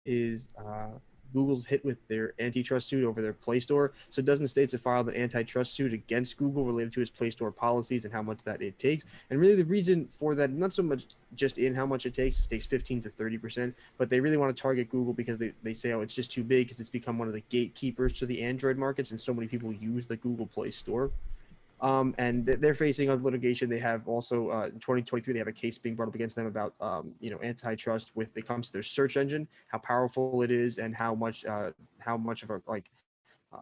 is Google's hit with their antitrust suit over their Play Store. So dozen states have filed an antitrust suit against Google related to its Play Store policies and how much that it takes. And really, the reason for that, not so much just in how much it takes 15 to 30%, but they really want to target Google because they say, oh, it's just too big because it's become one of the gatekeepers to the Android markets, and so many people use the Google Play Store. And they're facing a litigation. They have also in 2023 they have a case being brought up against them about antitrust with it comes to their search engine, how powerful it is, and how much of a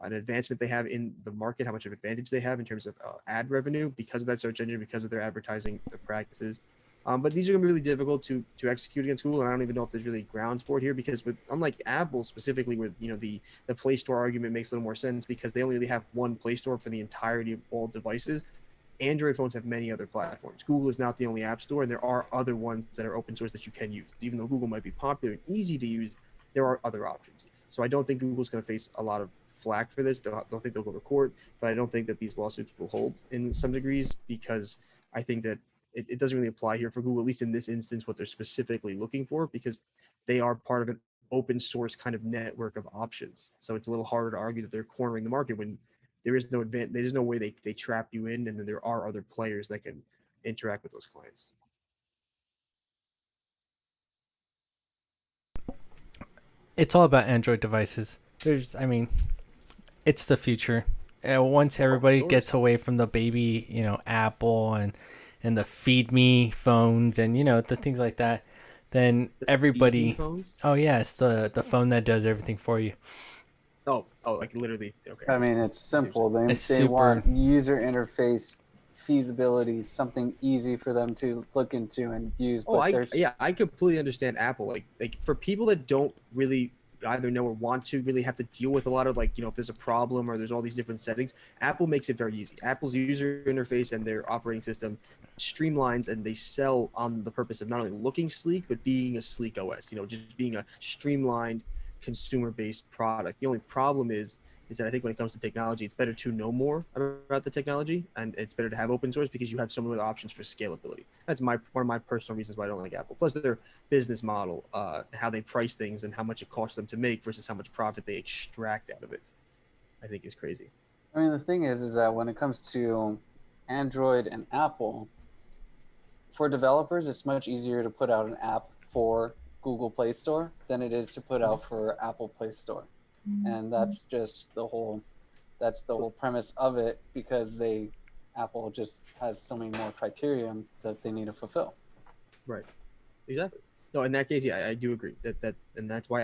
an advancement they have in the market, how much of advantage they have in terms of ad revenue because of that search engine, because of their advertising practices. But these are going to be really difficult to execute against Google, and I don't even know if there's really grounds for it here because with unlike Apple specifically, where the Play Store argument makes a little more sense because they only really have one Play Store for the entirety of all devices. Android phones have many other platforms. Google is not the only app store, and there are other ones that are open source that you can use. Even though Google might be popular and easy to use, there are other options. So I don't think Google's going to face a lot of flack for this. They'll think they'll go to court, but I don't think that these lawsuits will hold in some degrees because I think that it doesn't really apply here for Google, at least in this instance, what they're specifically looking for, because they are part of an open source kind of network of options. So it's a little harder to argue that they're cornering the market when there is no there's no way they trap you in, and then there are other players that can interact with those clients. It's all about Android devices. I mean, it's the future. Once Oh, everybody sure. gets away from the baby, Apple and the feed me phones and the things like that, then The feed me everybody. phones. Oh yeah, it's the phone that does everything for you. Oh, like literally. Okay, I yeah. mean, it's I see what you're simple. saying. They It's they super. want user interface feasibility, something easy for them to look into and use. Oh, But there's I completely understand Apple. Like for people that don't really either know or want to really have to deal with a lot of if there's a problem or there's all these different settings, Apple makes it very easy. Apple's user interface and their operating system streamlines, and they sell on the purpose of not only looking sleek but being a sleek OS. Just being a streamlined consumer-based product. The only problem is that I think when it comes to technology, it's better to know more about the technology, and it's better to have open source because you have so many options for scalability. That's one of my personal reasons why I don't like Apple. Plus, their business model, how they price things, and how much it costs them to make versus how much profit they extract out of it, I think is crazy. I mean, the thing is that when it comes to Android and Apple, for developers, it's much easier to put out an app for Google Play Store than it is to put out for Apple Play Store, and that's just the whole premise of it because Apple just has so many more criterion that they need to fulfill. Right. Exactly. No, in that case, yeah, I do agree and that's why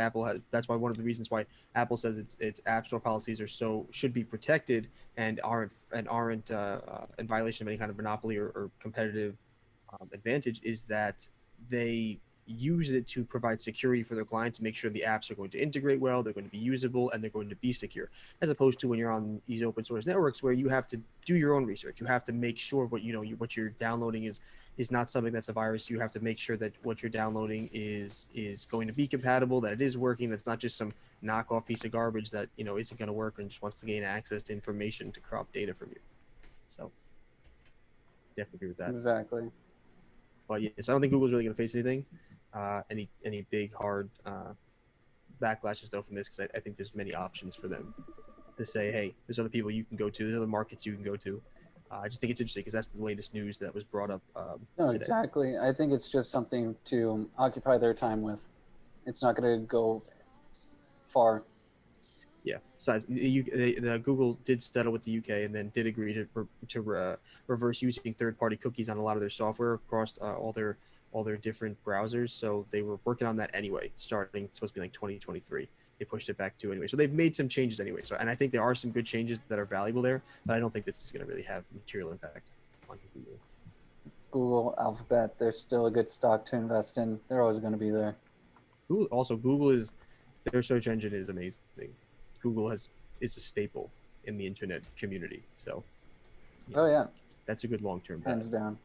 that's why one of the reasons why Apple says its App Store policies should be protected and aren't in violation of any kind of monopoly or competitive advantage is that they use it to provide security for their clients to make sure the apps are going to integrate well, they're going to be usable, and they're going to be secure. As opposed to when you're on these open source networks where you have to do your own research, you have to make sure what you're downloading is not something that's a virus. You have to make sure that what you're downloading is going to be compatible, that it is working, that's not just some knockoff piece of garbage that isn't going to work and just wants to gain access to information to crop data from you. So definitely agree with that. Exactly. But yes, I don't think Google's really going to face anything, any big hard backlashes though from this because I think there's many options for them to say, hey, there's other people you can go to, there's other markets you can go to. I just think it's interesting because that's the latest news that was brought up No, today. exactly. I think it's just something to occupy their time with. It's not going to go far. Yeah. Besides, Google did settle with the UK and then did agree to reverse using third-party cookies on a lot of their software across all their different browsers. So they were working on that anyway, starting it's supposed to be like 2023. They pushed it back to anyway. So they've made some changes anyway. So and I think there are some good changes that are valuable there, but I don't think this is going to really have material impact on Google. Google, Alphabet, they're still a good stock to invest in. They're always going to be there. Google is their search engine is amazing. Google is a staple in the internet community. So Oh, yeah. that's a good long-term bet. Hands down.